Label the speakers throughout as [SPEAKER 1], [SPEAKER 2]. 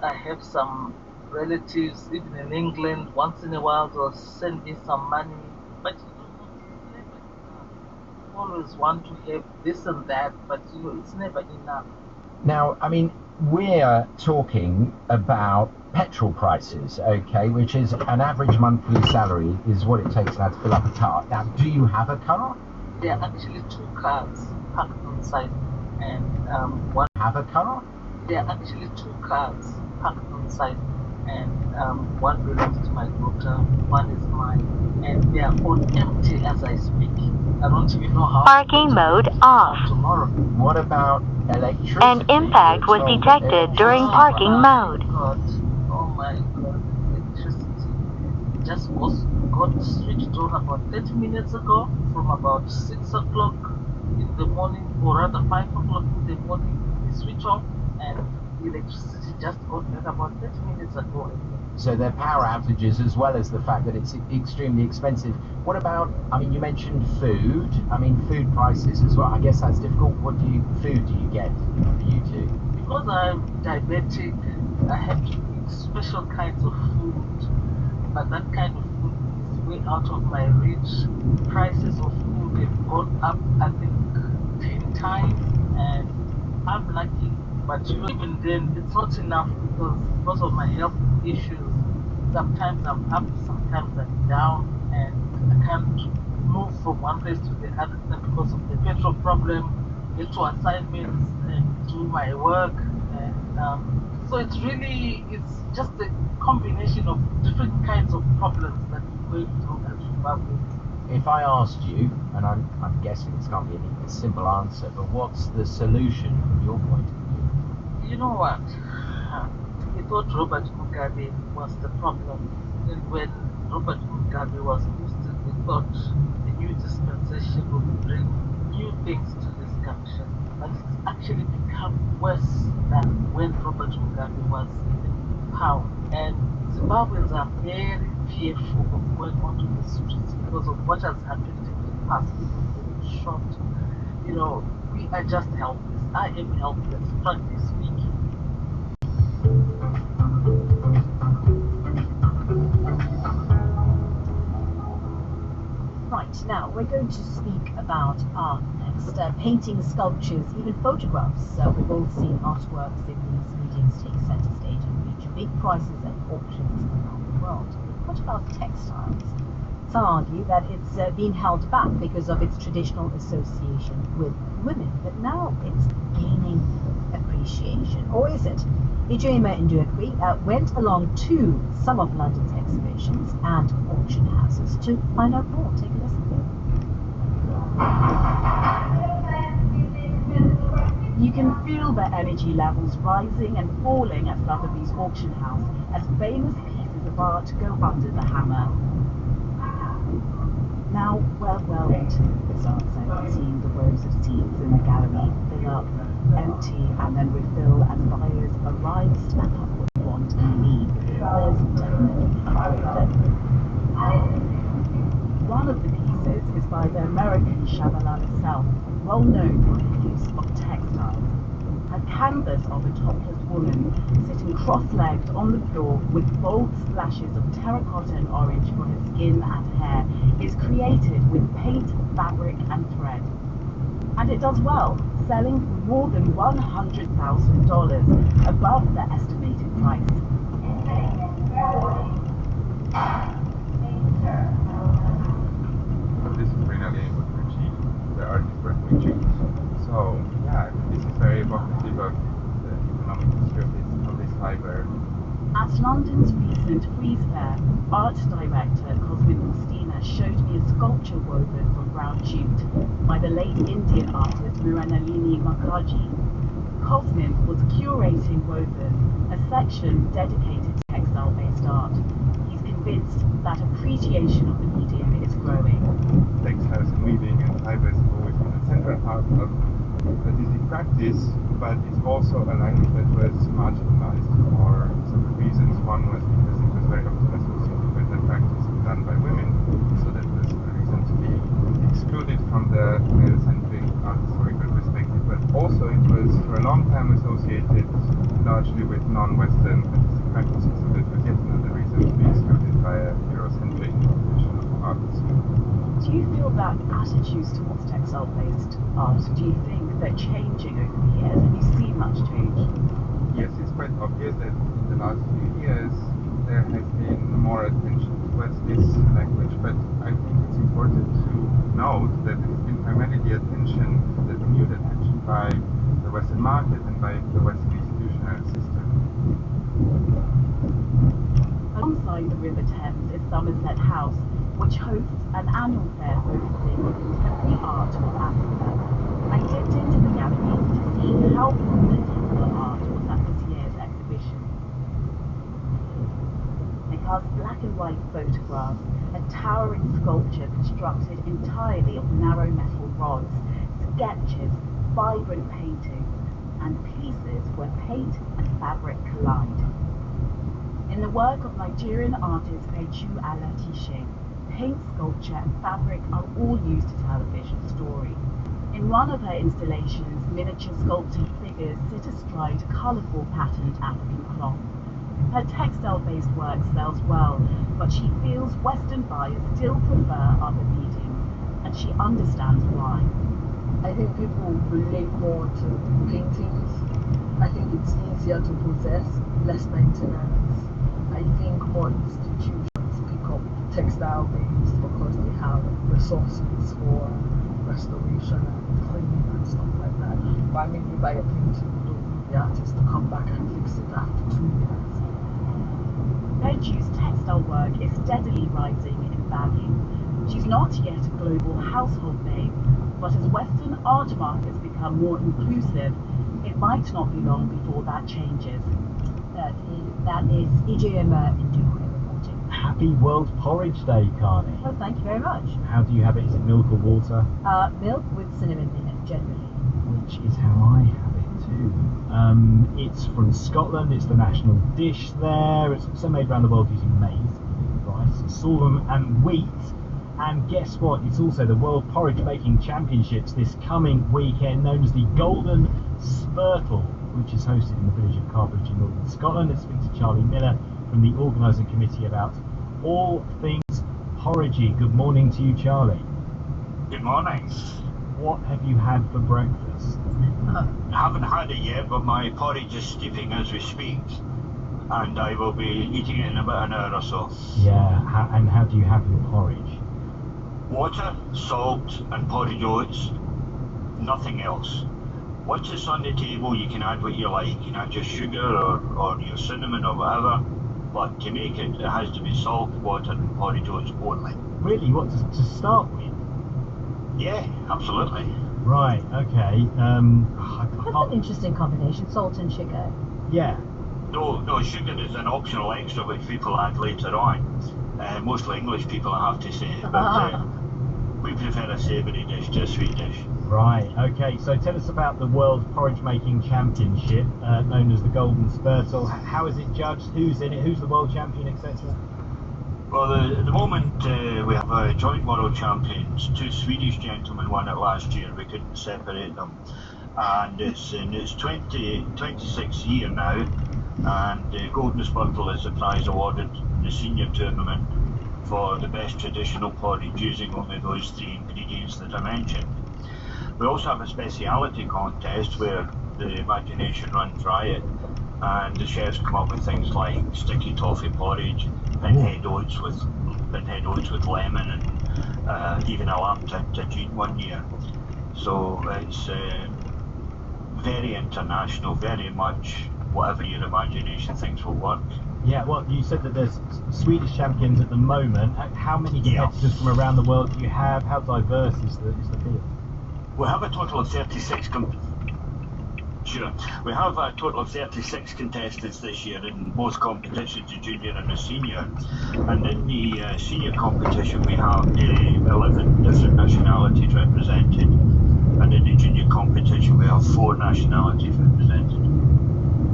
[SPEAKER 1] I have some relatives, even in England, once in a while they'll send me some money. But it's never enough. Always want to have this and that, but it's never enough.
[SPEAKER 2] Now, I mean, we're talking about petrol prices, okay, which is an average monthly salary is what it takes now to fill up a car. Now, do you have a car?
[SPEAKER 1] There are actually 2 cars parked on site, and one.
[SPEAKER 2] Have a car?
[SPEAKER 1] There are actually 2 cars parked on site, and one belongs to my daughter, one is mine, and they are all empty as I speak. I don't even know how.
[SPEAKER 3] Parking mode off.
[SPEAKER 1] Tomorrow.
[SPEAKER 2] What about electricity?
[SPEAKER 3] An impact was detected during parking mode.
[SPEAKER 1] Oh my God, electricity just got switched on about 30 minutes ago, from about 6 o'clock in the morning, or rather 5 o'clock in the morning, we switch off, and the electricity just got back about 30 minutes ago.
[SPEAKER 2] So there are power outages as well as the fact that it's extremely expensive. What about, I mean, you mentioned food. I mean, food prices as well. I guess that's difficult. What food do you get for you two?
[SPEAKER 1] Because I'm diabetic, I have to eat special kinds of food. But that kind of food is way out of my reach. Prices of food have gone up, I think, 10 times, and I'm lucky. But even then, it's not enough because of my health issues. Sometimes I'm up, sometimes I'm down, and I can't move from one place to the other because of the petrol problem, get to assignments, and do my work. And so it's just a combination of different kinds of problems that we're going through as Zimbabweans.
[SPEAKER 2] If I asked you, and I'm guessing this can't be a simple answer, but what's the solution from your point of view?
[SPEAKER 1] You know what? We thought Robert Mugabe was the problem. And when Robert Mugabe was boosted, we thought the new dispensation would bring new things to this country. But it's actually become worse than when Robert Mugabe was in power. And Zimbabweans are very fearful of going onto the streets because of what has happened in the past. People getting shot. We are just helpless. I am helpless, frankly speaking.
[SPEAKER 4] Right, now we're going to speak about art next. Paintings, sculptures, even photographs. We've all seen artworks in these mediums take centre stage and reach big prices at auctions around the world. What about textiles? Some argue that it's been held back because of its traditional association with women, but now it's gaining appreciation. Or is it? Ijema Ndukwi went along to some of London's exhibitions and auction houses to find out more. Take a listen. You can feel the energy levels rising and falling at Sotheby's auction house as famous pieces of art go under the hammer. Now, well into this art site, seeing the rows of seats in the gallery fill up, empty, and then refill as buyers arrive, snap up what they want and leave. There's definitely a growth. One of the pieces is by the American Shabalala herself, well known for her use of textiles. A canvas of a topless woman sitting cross-legged on the floor with bold splashes of terracotta and orange for her skin and hair is created with paint, fabric and thread. And it does well, selling for more than $100,000, above the estimated price.
[SPEAKER 5] This is really what we achieve, the artist work we choose. So, yeah, this is very evocative of the economic history of this library.
[SPEAKER 4] At London's recent Frieze Fair, art director Cosmin Mustina showed me a sculpture woven from brown jute by the late Indian artist Mrinalini Mukherjee. Cosmin was curating Woven, a section dedicated to textile-based art. He's convinced that appreciation of the medium is growing.
[SPEAKER 5] Textiles and weaving and fibers have always been a central part of artistic practice, but it's also a language that was marginalized for several reasons. One was because it was very often associated with the practice done by women, so that was a reason to be excluded from the male-centric art historical perspective, but also it was for a long time associated largely with non-Western artistic practices, so that was yet another reason to be excluded by a Eurocentric definition of art.
[SPEAKER 4] Do you feel that attitudes towards textile-based art, do you think they're changing over the years? Have you seen much change?
[SPEAKER 5] Yes, it's quite obvious that in the last few years there has been more attention towards this language, but I think it's important to note that it's been primarily the renewed attention by the Western market and by the Western institutional system.
[SPEAKER 4] Alongside the River Thames is Somerset House, which hosts an annual fair focusing on contemporary art of Africa. I dipped into the galleries to see how prominent textile art was at this year's exhibition. They cast black and white photographs, a towering sculpture constructed entirely of narrow metal rods, sketches, vibrant paintings, and pieces where paint and fabric collide. In the work of Nigerian artist Peju Alatishe, paint, sculpture, and fabric are all used to tell a visual story. In one of her installations, miniature sculpted figures sit astride colourful patterned African cloth. Her textile-based work sells well, but she feels Western buyers still prefer other mediums, and she understands why.
[SPEAKER 6] I think people relate more to paintings. I think it's easier to possess, less maintenance. I think more institutions pick up textile-based because they have resources for restoration and cleaning and stuff like that. But I mean, you buy a painting, you don't need the artist to come back and fix it after 2 years.
[SPEAKER 4] Peju's textile work is steadily rising in value. She's not yet a global household name, but as Western art markets become more inclusive, it might not be long before that changes. That is Ijoma Ndukwe reporting.
[SPEAKER 2] Happy World Porridge Day, Carney.
[SPEAKER 4] Well, thank you very much.
[SPEAKER 2] How do you have it? Is it milk or water?
[SPEAKER 4] Milk with cinnamon in it, generally.
[SPEAKER 2] Which is how I have it too. It's from Scotland, it's the national dish there. It's also made around the world using maize, rice, sorghum and wheat. And guess what? It's also the World Porridge Making Championships this coming weekend, known as the Golden Spurtle, which is hosted in the village of Carbridge in northern Scotland. Let's speak to Charlie Miller from the organising committee about all things porridgey. Good morning to you, Charlie.
[SPEAKER 7] Good morning.
[SPEAKER 2] What have you had for breakfast?
[SPEAKER 7] I haven't had it yet, but my porridge is steeping as we speak, and I will be eating it in about an hour or so.
[SPEAKER 2] Yeah, and how do you have your porridge?
[SPEAKER 7] Water, salt, and porridge oats, nothing else. Once it's on the table, you can add what you like. You can add your sugar or your cinnamon or whatever, but to make it, it has to be salt, water, and porridge oats only.
[SPEAKER 2] Really? What, to start with?
[SPEAKER 7] Yeah, absolutely.
[SPEAKER 2] Right, okay.
[SPEAKER 4] That's an interesting combination, salt and sugar.
[SPEAKER 2] Yeah.
[SPEAKER 7] No, sugar is an optional extra which people add later on. Mostly English people, I have to say, but we prefer a savoury dish to a sweet dish.
[SPEAKER 2] Right, okay, so tell us about the World Porridge Making Championship, known as the Golden Spurtle. How is it judged? Who's in it? Who's the world champion, etc.?
[SPEAKER 7] Well, at the moment we have joint world champions, 2 Swedish gentlemen won it last year, we couldn't separate them. And it's in its 26th year now, and the Golden Spurtle is the prize awarded in the senior tournament for the best traditional porridge using only those 3 ingredients that I mentioned. We also have a speciality contest where the imagination runs riot, and the chefs come up with things like sticky toffee porridge, pinhead oats with lemon, and even a lamb tagine one year. So it's very international, very much whatever your imagination thinks will work.
[SPEAKER 2] Yeah, well, you said that there's Swedish champions at the moment. How many competitors from around the world do you have? How diverse is the field?
[SPEAKER 7] We have a total of 36 We have a total of 36 contestants this year in both competitions, the junior and the senior. And in the senior competition we have 11 different nationalities represented. And in the junior competition we have 4 nationalities represented.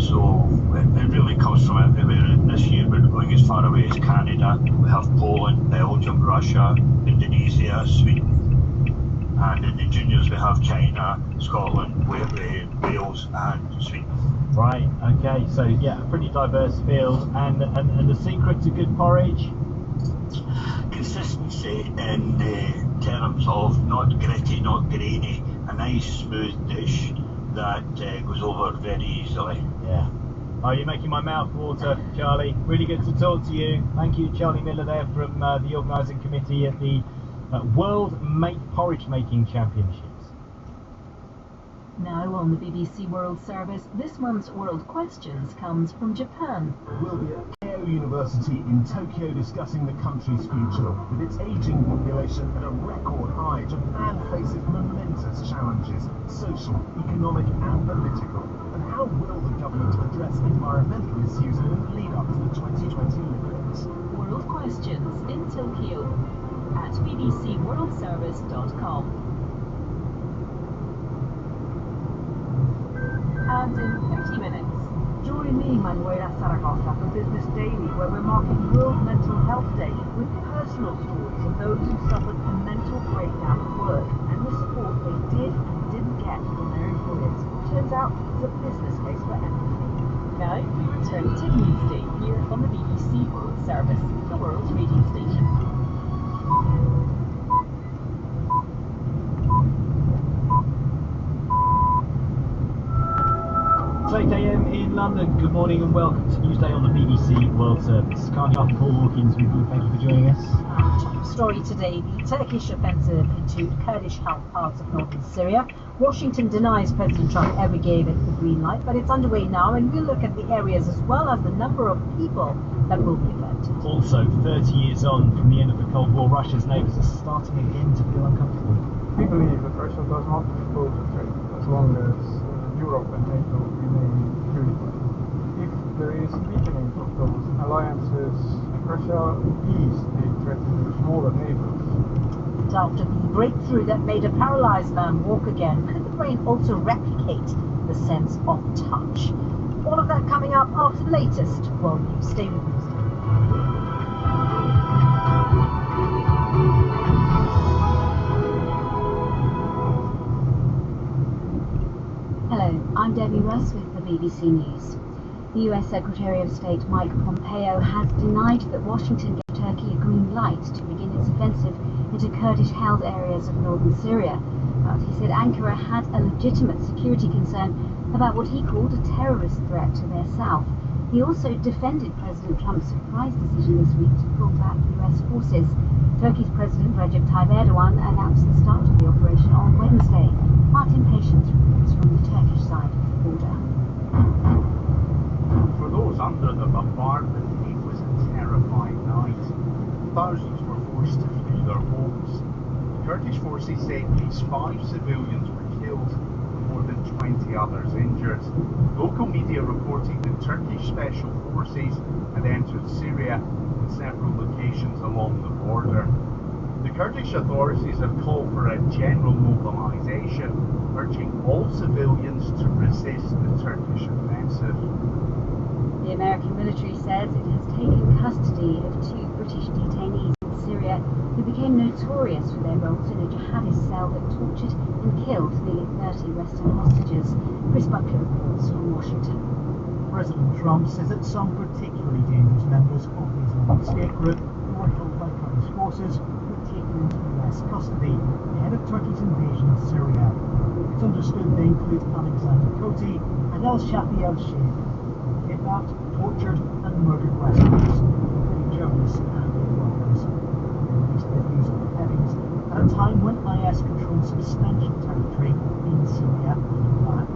[SPEAKER 7] So it really comes from everywhere. And this year we're going as far away as Canada. We have Poland, Belgium, Russia, Indonesia, Sweden. And in the juniors we have China, Scotland, Wales and Sweden.
[SPEAKER 8] Right, okay, so yeah, a pretty diverse field. And the secret to good porridge?
[SPEAKER 7] Consistency in terms of not gritty, not grainy, a nice smooth dish that goes over very easily.
[SPEAKER 8] Yeah. Oh, you're making my mouth water, Charlie. Really good to talk to you. Thank you, Charlie Miller there from the organising committee at the World Porridge Making Championships.
[SPEAKER 4] Now on the BBC World Service, this month's World Questions comes from Japan.
[SPEAKER 9] We'll be at Keio University in Tokyo discussing the country's future. With its aging population at a record high, Japan faces momentous challenges, social, economic and political. And how will the government address environmental issues in the lead up to the 2020 Olympics?
[SPEAKER 4] World Questions in Tokyo at bbcworldservice.com. And in 30 minutes.
[SPEAKER 10] Join me, Manuela Zaragoza, for Business Daily, where we're marking World Mental Health Day with personal stories of those who suffered a mental breakdown at work and the support they did and didn't get from their employers. Turns out there's a business case for empathy.
[SPEAKER 4] Now we return to Newsday here on the BBC World Service, the world's radio station.
[SPEAKER 8] It's 8 AM in London. Good morning and welcome to Newsday on the BBC World Service. Can't help Paul Hawkins with you. Thank you for joining us.
[SPEAKER 4] Top story today, the Turkish offensive into Kurdish-held parts of northern Syria. Washington denies President Trump ever gave it the green light, but it's underway now, and we'll look at the areas as well as the number of people that will be affected.
[SPEAKER 8] Also, 30 years on from the end of the Cold War, Russia's neighbours are starting again to feel uncomfortable.
[SPEAKER 5] We believe that Russia does not propose a trade as long as Europe and NATO remain unified. If there is weakening of those alliances, Russia is a threat to its smaller neighbors.
[SPEAKER 4] And after the breakthrough that made a paralyzed man walk again, could the brain also replicate the sense of touch? All of that coming up after the latest World News. Stay with us. Hello, I'm Debbie Russ with the BBC News. The US Secretary of State Mike Pompeo has denied that Washington gave Turkey a green light to begin its offensive into Kurdish-held areas of northern Syria. But he said Ankara had a legitimate security concern about what he called a terrorist threat to their south. He also defended President Trump's surprise decision this week to pull back US forces. Turkey's President Recep Tayyip Erdogan announced the start of the operation on Wednesday. Martin Patience reports from the Turkish side of the border.
[SPEAKER 11] For those under the bombardment, it was a terrifying night. Thousands were forced to flee their homes. The Kurdish forces say at least 5 civilians were killed and more than 20 others injured. Local media reporting that Turkish special forces had entered Syria in several locations along the border. The Kurdish authorities have called for a general mobilisation, urging all civilians to resist the Turkish offensive.
[SPEAKER 4] The American military says it has taken custody of 2 British detainees in Syria who became notorious for their roles in a jihadist cell that tortured and killed nearly 30 Western hostages. Chris Buckley reports from Washington.
[SPEAKER 12] President Trump says that some particularly dangerous members of the Islamic State group who were held by Kurdish forces were taken into US custody ahead of Turkey's invasion of Syria. It's understood they include Alexander Koti and El-Shafi al-Sheikh, kidnapped, tortured and murdered Westerners, including journalists and aid workers. They released their views of the headings at a time when IS controlled substantial territory in Syria and Iraq.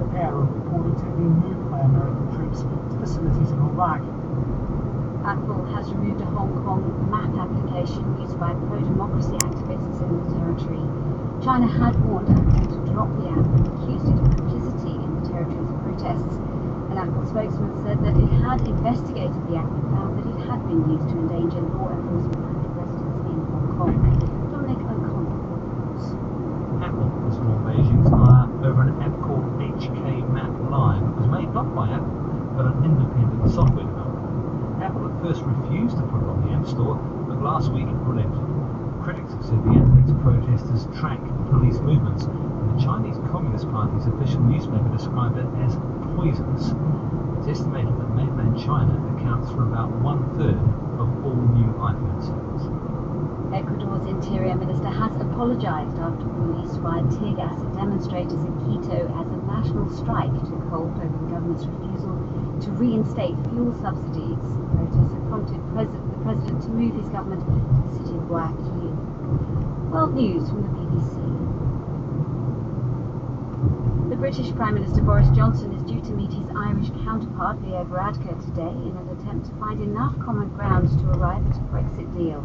[SPEAKER 12] The pair are reported to have been moved by American troops to facilities in Iraq.
[SPEAKER 4] Apple has removed a Hong Kong map application used by pro-democracy activists in the territory. China had warned Apple to drop the app and accused it of complicity in the territory's protests. An Apple spokesman said that it had investigated the app and found that it had been used to endanger law enforcement and residents in Hong Kong. Dominic O'Connell reports.
[SPEAKER 13] Apple has warned Beijing's ire over an app called HK Map Live that was made not by Apple, but an independent software developer. Apple at first refused to put it on the App Store, but last week it relented. critics have said the efforts protesters track police movements, and the Chinese Communist Party's official newspaper described it as poisonous. It's estimated that mainland China accounts for about 1/3 of all new iPhone sales.
[SPEAKER 4] Ecuador's Interior Minister has apologised after police fired tear gas at demonstrators in Quito as a national strike took hold over the government's refusal to reinstate fuel subsidies. Protests have prompted the president to move his government to the city of Guayaquil. World news from the BBC. The British Prime Minister Boris Johnson is due to meet his Irish counterpart Leo Varadkar today in an attempt to find enough common ground to arrive at a Brexit deal.